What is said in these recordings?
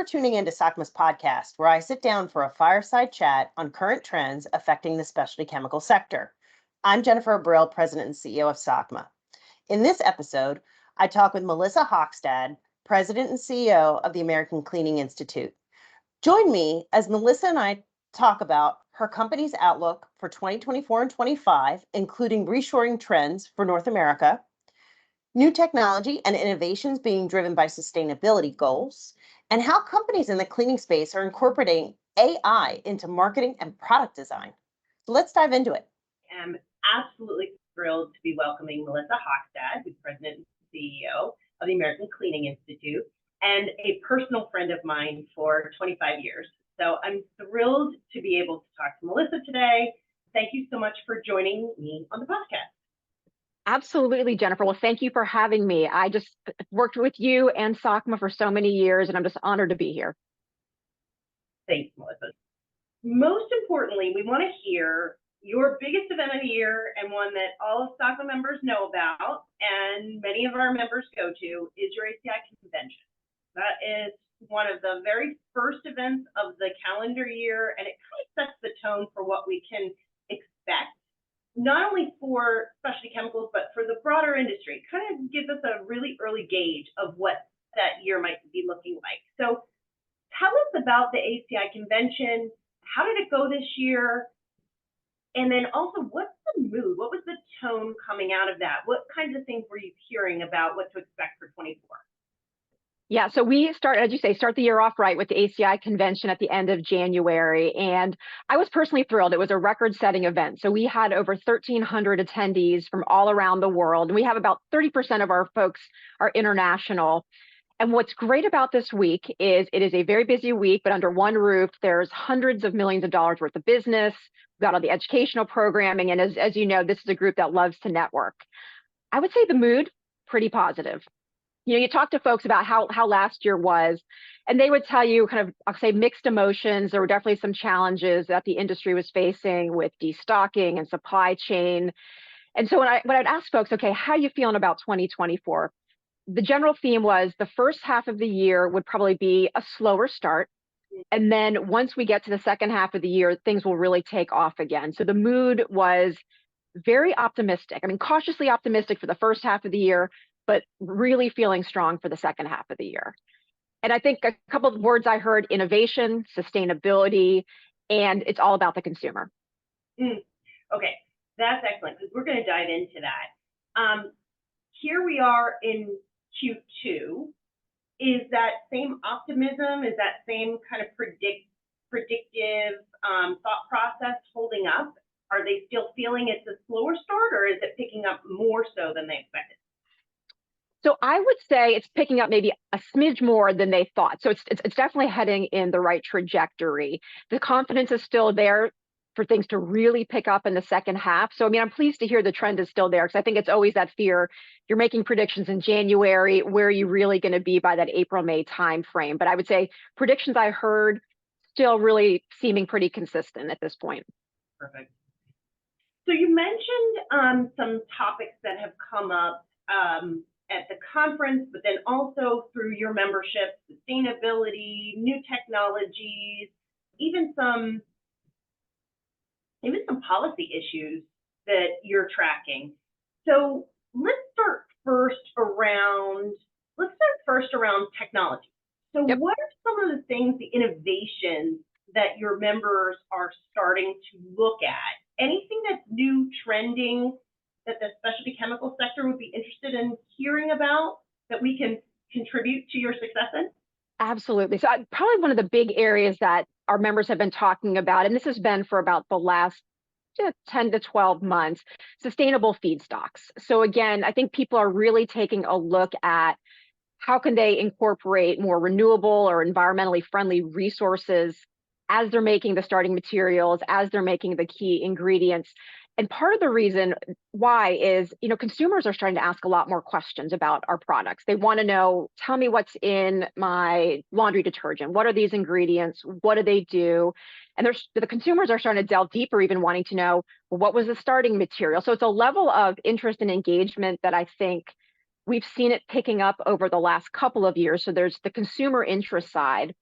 tuning into SOCMA's podcast, where I sit down for a fireside chat on current trends affecting the specialty chemical sector. I'm Jennifer Abril, President and CEO of SOCMA. In this episode, I talk with Melissa Hockstad, President and CEO of the American Cleaning Institute. Join me as Melissa and I talk about her company's outlook for 2024 and 25, including reshoring trends for North America, new technology and innovations being driven by sustainability goals, and how companies in the cleaning space are incorporating AI into marketing and product design. So let's dive into it. I'm absolutely thrilled to be welcoming Melissa Hockstad, who's President and CEO of the American Cleaning Institute, and a personal friend of mine for 25 years. So I'm thrilled to be able to talk to Melissa today. Thank you so much for joining me on the podcast. Absolutely, Jennifer. Well, thank you for having me. I just worked with you and SOCMA for so many years, and I'm just honored to be here. Thanks, Melissa. Most importantly, we want to hear your biggest event of the year, and one that all of SOCMA members know about, and many of our members go to, is your ACI Convention. That is one of the very first events of the calendar year, and it kind of sets the tone for what we can expect, not only for specialty chemicals, but for the broader industry. It kind of gives us a really early gauge of what that year might be looking like. So tell us about the ACI Convention. How did it go this year? And then also, what's the mood? What was the tone coming out of that? What kinds of things were you hearing about what to expect for 24? Yeah, so we start the year off right with the ACI Convention at the end of January. And I was personally thrilled. It was a record-setting event. So we had over 1,300 attendees from all around the world. And we have about 30% of our folks are international. And what's great about this week is it is a very busy week, but under one roof, there's hundreds of millions of dollars worth of business. We've got all the educational programming. And as you know, this is a group that loves to network. I would say the mood, pretty positive. You know, you talk to folks about how last year was, and they would tell you kind of, I'll say, mixed emotions. There were definitely some challenges that the industry was facing with destocking and supply chain. And so when I'd ask folks, okay, how are you feeling about 2024? The general theme was the first half of the year would probably be a slower start. And then once we get to the second half of the year, things will really take off again. So the mood was very optimistic. I mean, cautiously optimistic for the first half of the year, but really feeling strong for the second half of the year. And I think a couple of words I heard: innovation, sustainability, and it's all about the consumer. Okay, that's excellent, because we're going to dive into that. Here we are in Q2. Is that same optimism, is that same kind of predictive thought process holding up? Are they still feeling it's a slower start, or is it picking up more so than they expected? So I would say it's picking up maybe a smidge more than they thought. So it's definitely heading in the right trajectory. The confidence is still there for things to really pick up in the second half. So, I mean, I'm pleased to hear the trend is still there, because I think it's always that fear. You're making predictions in January. Where are you really going to be by that April, May timeframe? But I would say predictions I heard still really seeming pretty consistent at this point. Perfect. So you mentioned some topics that have come up at the conference, but then also through your membership: sustainability, new technologies, even some policy issues that you're tracking. So let's start first around technology. So What are some of the things, the innovations that your members are starting to look at? Anything that's new, trending, that the specialty chemical sector would be interested in hearing about, that we can contribute to your success in? Absolutely. So probably one of the big areas that our members have been talking about, and this has been for about the last 10 to 12 months, sustainable feedstocks. So again, I think people are really taking a look at how can they incorporate more renewable or environmentally friendly resources as they're making the starting materials, as they're making the key ingredients. And part of the reason why is, you know, consumers are starting to ask a lot more questions about our products. They want to know, tell me what's in my laundry detergent. What are these ingredients? What do they do? And the consumers are starting to delve deeper, even wanting to know, well, what was the starting material? So it's a level of interest and engagement that I think We've seen it picking up over the last couple of years. So there's the consumer interest side.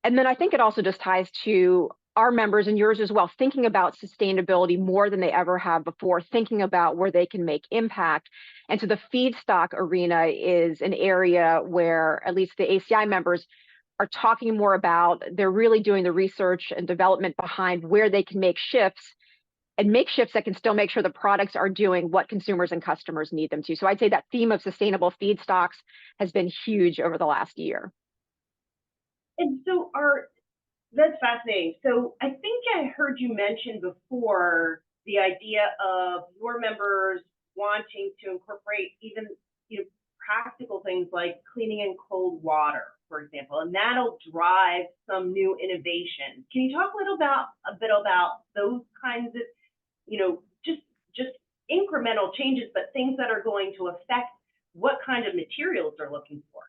And then I think it also just ties to our members and yours as well, thinking about sustainability more than they ever have before, thinking about where they can make impact. And so the feedstock arena is an area where at least the ACI members are talking more about. They're really doing the research and development behind where they can make shifts that can still make sure the products are doing what consumers and customers need them to. So I'd say that theme of sustainable feedstocks has been huge over the last year. And so that's fascinating. So I think I heard you mention before the idea of your members wanting to incorporate even practical things like cleaning in cold water, for example, and that'll drive some new innovation. Can you talk a bit about those kinds of just incremental changes, but things that are going to affect what kind of materials they're looking for?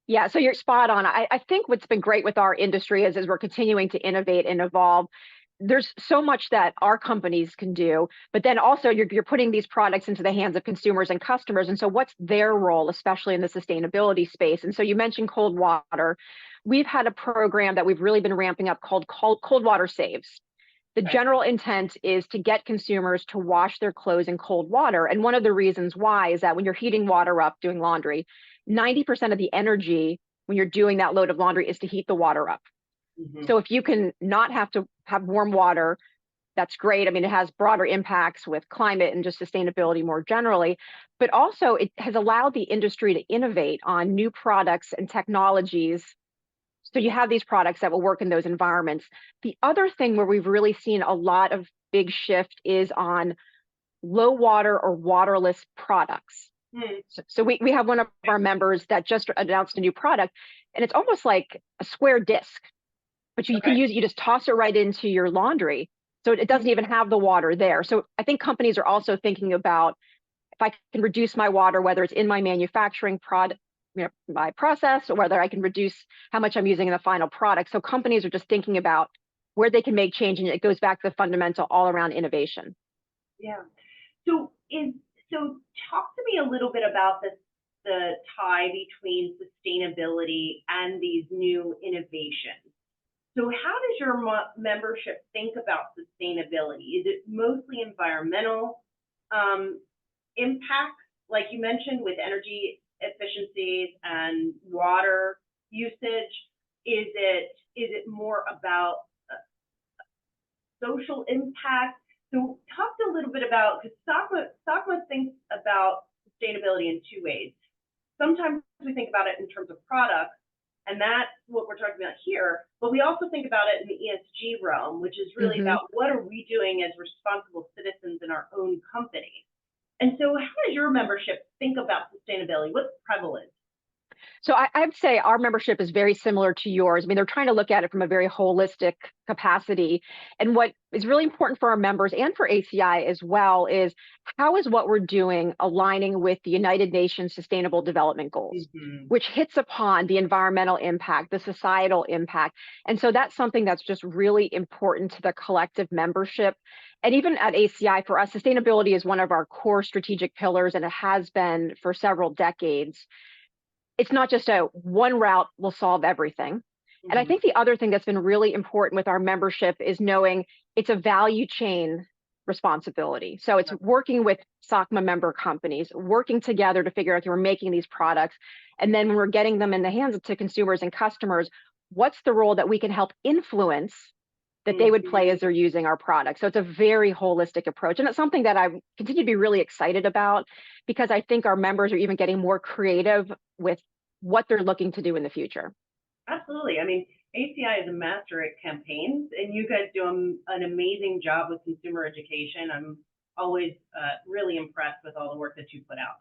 Yeah, so you're spot on. I think what's been great with our industry is as we're continuing to innovate and evolve, there's so much that our companies can do, but then also you're putting these products into the hands of consumers and customers. And so what's their role, especially in the sustainability space? And so you mentioned cold water. We've had a program that we've really been ramping up called Cold Water Saves. The general intent is to get consumers to wash their clothes in cold water. And one of the reasons why is that when you're heating water up doing laundry, 90% of the energy when you're doing that load of laundry is to heat the water up. Mm-hmm. So if you can not have to have warm water, that's great. I mean, it has broader impacts with climate and just sustainability more generally, but also it has allowed the industry to innovate on new products and technologies. So you have these products that will work in those environments. The other thing where we've really seen a lot of big shift is on low water or waterless products. So we have one of our members that just announced a new product, and it's almost like a square disc, but you can use it, you just toss it right into your laundry. So it doesn't even have the water there. So I think companies are also thinking about, if I can reduce my water, whether it's in my manufacturing product, my process, or whether I can reduce how much I'm using in the final product. So companies are just thinking about where they can make change, and it goes back to the fundamental all around innovation. Yeah. So talk to me a little bit about the tie between sustainability and these new innovations. So how does your membership think about sustainability? Is it mostly environmental impacts, like you mentioned, with energy efficiencies and water usage? Is it more about social impact? So talk a little bit about, because SOCMA thinks about sustainability in two ways. Sometimes we think about it in terms of products, and that's what we're talking about here, but we also think about it in the ESG realm, which is really about what are we doing as responsible citizens in our own company. And so how does your membership think about sustainability? What's prevalent? So I'd say our membership is very similar to yours. I mean, they're trying to look at it from a very holistic capacity. And what is really important for our members and for ACI as well is, how is what we're doing aligning with the United Nations Sustainable Development Goals, which hits upon the environmental impact, the societal impact. And so that's something that's just really important to the collective membership. And even at ACI, for us, sustainability is one of our core strategic pillars, and it has been for several decades. It's not just a one route will solve everything. And I think the other thing that's been really important with our membership is knowing it's a value chain responsibility. So it's working with SOCMA member companies, working together to figure out if we're making these products. And then when we're getting them in the hands to consumers and customers, what's the role that we can help influence that they would play as they're using our product? So it's a very holistic approach. And it's something that I continue to be really excited about, because I think our members are even getting more creative with what they're looking to do in the future. Absolutely. I mean, ACI is a master at campaigns, and you guys do an amazing job with consumer education. I'm always really impressed with all the work that you put out.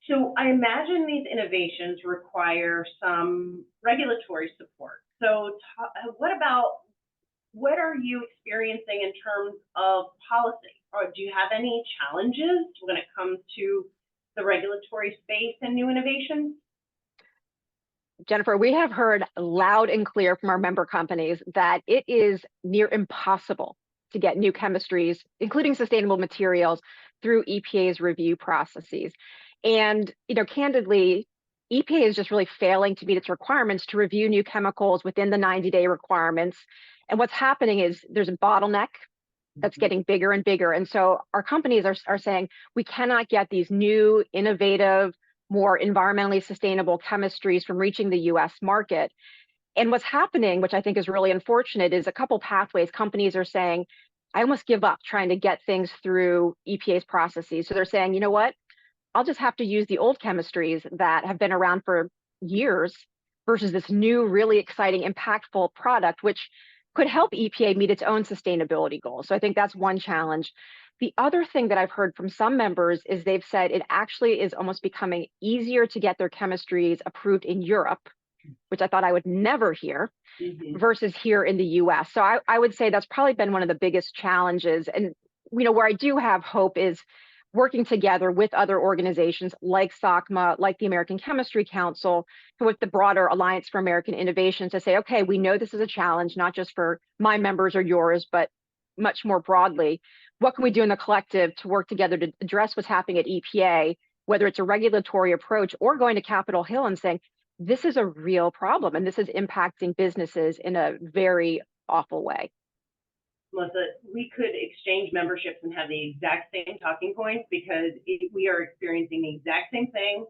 So I imagine these innovations require some regulatory support. So what are you experiencing in terms of policy? Or do you have any challenges when it comes to the regulatory space and new innovations? Jennifer, we have heard loud and clear from our member companies that it is near impossible to get new chemistries, including sustainable materials, through EPA's review processes. And, candidly, EPA is just really failing to meet its requirements to review new chemicals within the 90-day requirements. And what's happening is there's a bottleneck that's getting bigger and bigger. And so our companies are saying we cannot get these new, innovative, more environmentally sustainable chemistries from reaching the US market. And what's happening, which I think is really unfortunate, is a couple pathways. Companies are saying, I almost give up trying to get things through EPA's processes. So they're saying, you know what? I'll just have to use the old chemistries that have been around for years versus this new, really exciting, impactful product, which could help EPA meet its own sustainability goals. So I think that's one challenge. The other thing that I've heard from some members is they've said it actually is almost becoming easier to get their chemistries approved in Europe, which I thought I would never hear, versus here in the US. So I would say that's probably been one of the biggest challenges. And where I do have hope is working together with other organizations like SOCMA, like the American Chemistry Council, with the broader Alliance for American Innovation to say, okay, we know this is a challenge, not just for my members or yours, but much more broadly. What can we do in the collective to work together to address what's happening at EPA, whether it's a regulatory approach or going to Capitol Hill and saying, this is a real problem and this is impacting businesses in a very awful way. Melissa, we could exchange memberships and have the exact same talking points because we are experiencing the exact same thing,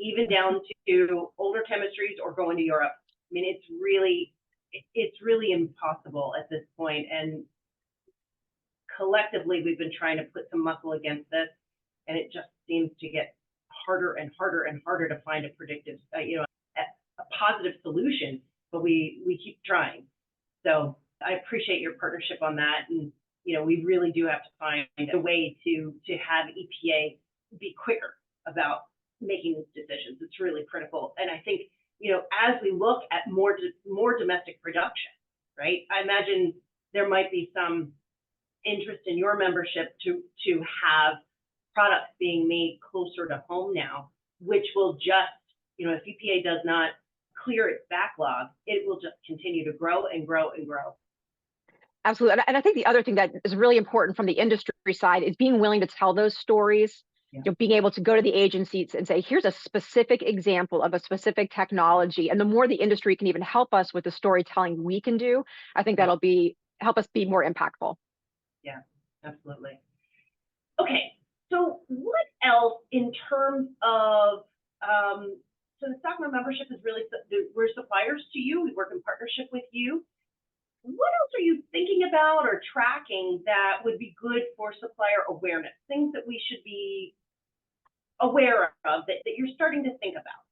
even down to older chemistries or going to Europe. I mean, it's really impossible at this point. And collectively, we've been trying to put some muscle against this, and it just seems to get harder and harder and harder to find a predictive, a positive solution. But we keep trying. So I appreciate your partnership on that, and we really do have to find a way to have EPA be quicker about making these decisions. It's really critical, and I think as we look at more domestic production, right? I imagine there might be some interest in your membership to have products being made closer to home now, which will just if EPA does not clear its backlog, it will just continue to grow and grow and grow. Absolutely. And I think the other thing that is really important from the industry side is being willing to tell those stories, being able to go to the agencies and say, here's a specific example of a specific technology. And the more the industry can even help us with the storytelling we can do, I think that'll help us be more impactful. Yeah, absolutely. Okay, so what else in terms of, so the SOCMA membership is really, we're suppliers to you, we work in partnership with you. What else are you thinking about or tracking that would be good for supplier awareness? Things that we should be aware of that you're starting to think about?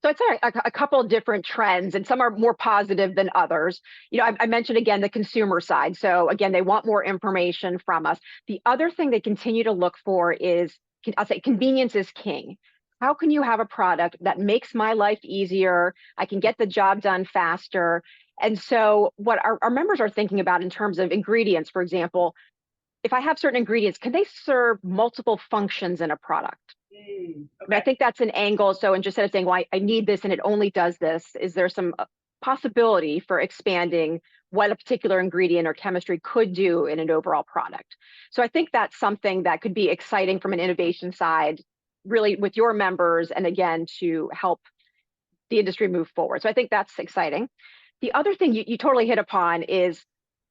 So I'd say a couple of different trends, and some are more positive than others. I mentioned again the consumer side. So again, they want more information from us. The other thing they continue to look for is, I'll say, convenience is king. How can you have a product that makes my life easier? I can get the job done faster. And so what our members are thinking about in terms of ingredients, for example, if I have certain ingredients, can they serve multiple functions in a product? Okay. I think that's an angle. So instead of saying, well, I need this and it only does this, is there some possibility for expanding what a particular ingredient or chemistry could do in an overall product? So I think that's something that could be exciting from an innovation side, really with your members, and again, to help the industry move forward. So I think that's exciting. The other thing you totally hit upon is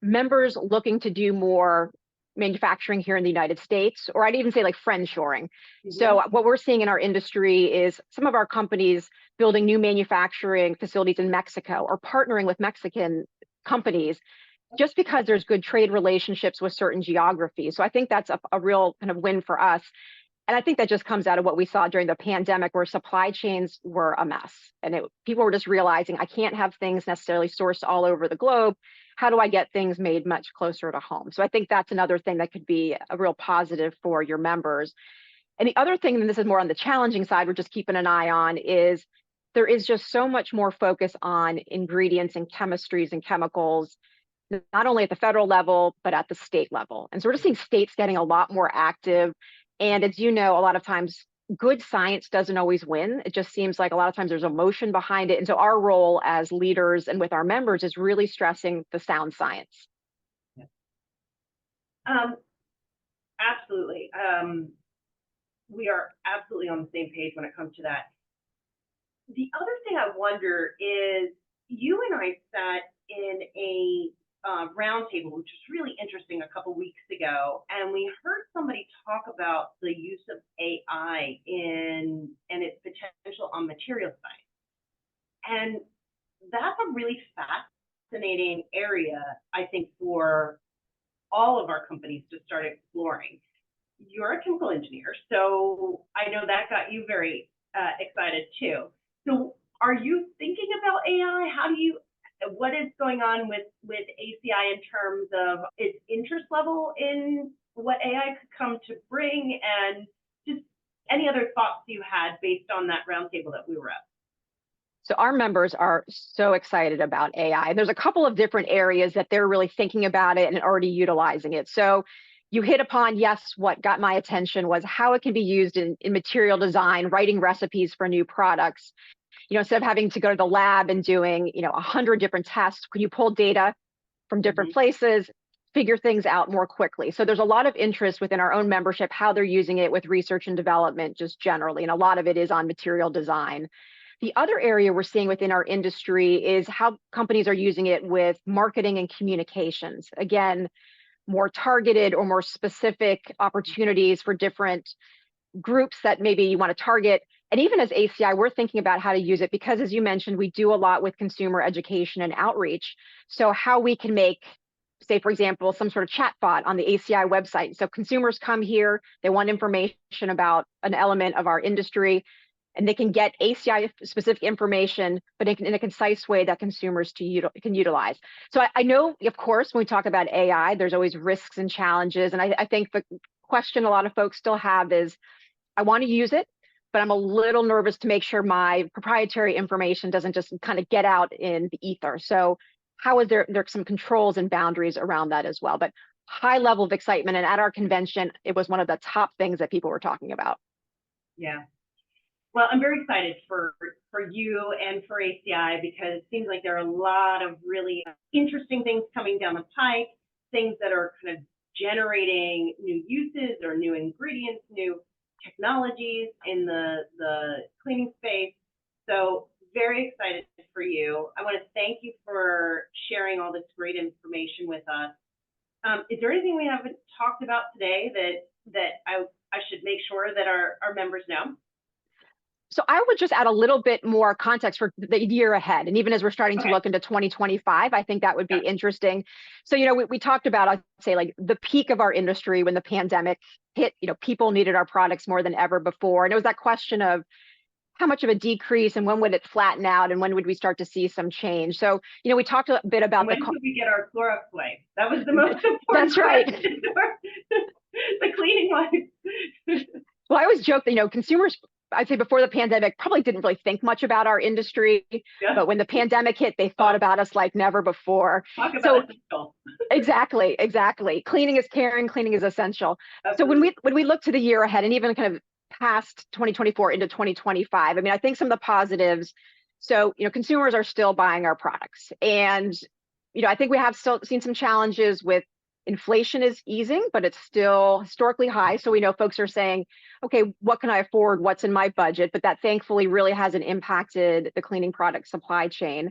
members looking to do more manufacturing here in the United States, or I'd even say like friendshoring. So what we're seeing in our industry is some of our companies building new manufacturing facilities in Mexico or partnering with Mexican companies just because there's good trade relationships with certain geographies. So I think that's a real kind of win for us. And I think that just comes out of what we saw during the pandemic, where supply chains were a mess. And people were just realizing, I can't have things necessarily sourced all over the globe. How do I get things made much closer to home? So I think that's another thing that could be a real positive for your members. And the other thing, and this is more on the challenging side, we're just keeping an eye on, is there is just so much more focus on ingredients and chemistries and chemicals, not only at the federal level, but at the state level. And so we're just seeing states getting a lot more active. And as you know, a lot of times good science doesn't always win. It just seems like a lot of times there's emotion behind it. And so our role as leaders and with our members is really stressing the sound science. Absolutely. we are absolutely on the same page when it comes to that. The other thing I wonder is, you and I sat in a roundtable, which was really interesting a couple weeks ago, and we heard somebody talk about the use of AI and its potential on material science. And that's a really fascinating area, I think, for all of our companies to start exploring. You're a chemical engineer, so I know that got you very excited too. So are you thinking about AI? What is going on with ACI in terms of its interest level in what AI could come to bring, and just any other thoughts you had based on that roundtable that we were at? So our members are so excited about AI. There's a couple of different areas that they're really thinking about it and already utilizing it. So you hit upon, yes, what got my attention was how it can be used in material design, writing recipes for new products. Instead of having to go to the lab and doing, 100 different tests, can you pull data from different places, figure things out more quickly? So there's a lot of interest within our own membership, how they're using it with research and development just generally. And a lot of it is on material design. The other area we're seeing within our industry is how companies are using it with marketing and communications. Again, more targeted or more specific opportunities for different groups that maybe you want to target. And even as ACI, we're thinking about how to use it because, as you mentioned, we do a lot with consumer education and outreach. So how we can make, say, for example, some sort of chat bot on the ACI website. So consumers come here, they want information about an element of our industry, and they can get ACI specific information, but in a concise way that consumers can utilize. So I know, of course, when we talk about AI, there's always risks and challenges. And I think the question a lot of folks still have is, I want to use it, but I'm a little nervous to make sure my proprietary information doesn't just kind of get out in the ether. So how is there some controls and boundaries around that as well? But high level of excitement. And at our convention, it was one of the top things that people were talking about. Yeah. Well, I'm very excited for you and for ACI, because it seems like there are a lot of really interesting things coming down the pike, things that are kind of generating new uses or new ingredients, new technologies in the cleaning space. So very excited for you. I want to thank you for sharing all this great information with us. Is there anything we haven't talked about today that I should make sure that our members know? So I would just add a little bit more context for the year ahead. And even as we're starting to look into 2025, I think that would be interesting. So, we talked about, I'd say, like the peak of our industry when the pandemic hit. People needed our products more than ever before. And it was that question of how much of a decrease and when would it flatten out and when would we start to see some change? So, we talked a bit about when could we get our Clorox wipes? That was the most important. That's right. The cleaning wipes. Well, I always joke that, consumers, I'd say before the pandemic, probably didn't really think much about our industry, but when the pandemic hit, they thought about us like never before. Talk about essential. Exactly. Cleaning is caring, cleaning is essential. Absolutely. So when we look to the year ahead and even kind of past 2024 into 2025, I mean, I think some of the positives. So, consumers are still buying our products, and I think we have still seen some challenges with inflation is easing, but it's still historically high. So we know folks are saying, okay, what can I afford? What's in my budget? But that thankfully really hasn't impacted the cleaning product supply chain.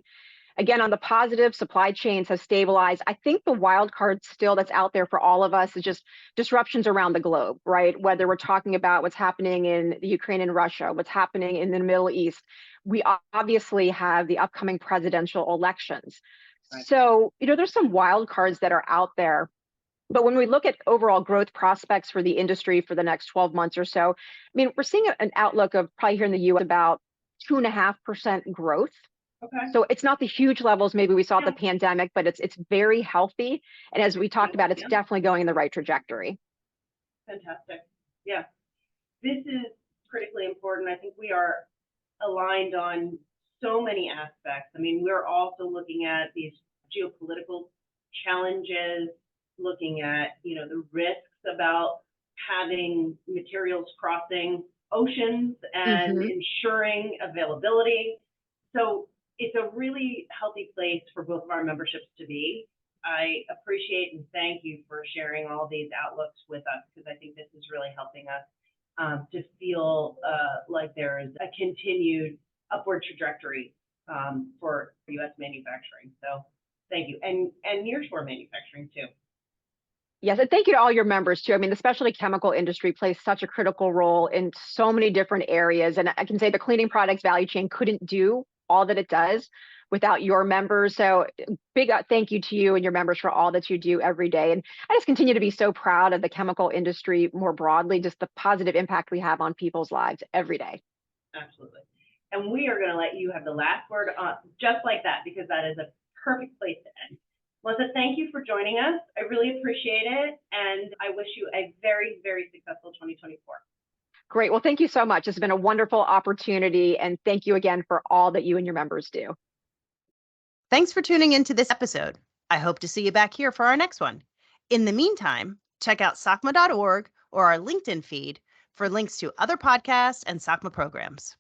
Again, on the positive, supply chains have stabilized. I think the wild card still that's out there for all of us is just disruptions around the globe, right? Whether we're talking about what's happening in the Ukraine and Russia, what's happening in the Middle East. We obviously have the upcoming presidential elections. Right. So, there's some wild cards that are out there. But when we look at overall growth prospects for the industry for the next 12 months or so, I mean, we're seeing an outlook of probably here in the U.S. about 2.5% growth. Okay. So it's not the huge levels maybe we saw at the pandemic, but it's very healthy. And as we talked about, it's definitely going in the right trajectory. Fantastic. Yeah. This is critically important. I think we are aligned on so many aspects. I mean, we're also looking at these geopolitical challenges, looking at, the risks about having materials crossing oceans and ensuring availability. So it's a really healthy place for both of our memberships to be. I appreciate and thank you for sharing all these outlooks with us, because I think this is really helping us to feel like there is a continued upward trajectory for U.S. manufacturing. So thank you. And nearshore manufacturing too. Yes, and thank you to all your members too. I mean, the specialty chemical industry plays such a critical role in so many different areas. And I can say the cleaning products value chain couldn't do all that it does without your members. So big thank you to you and your members for all that you do every day. And I just continue to be so proud of the chemical industry more broadly, just the positive impact we have on people's lives every day. Absolutely. And we are going to let you have the last word on just like that, because that is a perfect place to end. Melissa, thank you for joining us. I really appreciate it. And I wish you a very, very successful 2024. Great. Well, thank you so much. It's been a wonderful opportunity. And thank you again for all that you and your members do. Thanks for tuning into this episode. I hope to see you back here for our next one. In the meantime, check out SOCMA.org or our LinkedIn feed for links to other podcasts and SOCMA programs.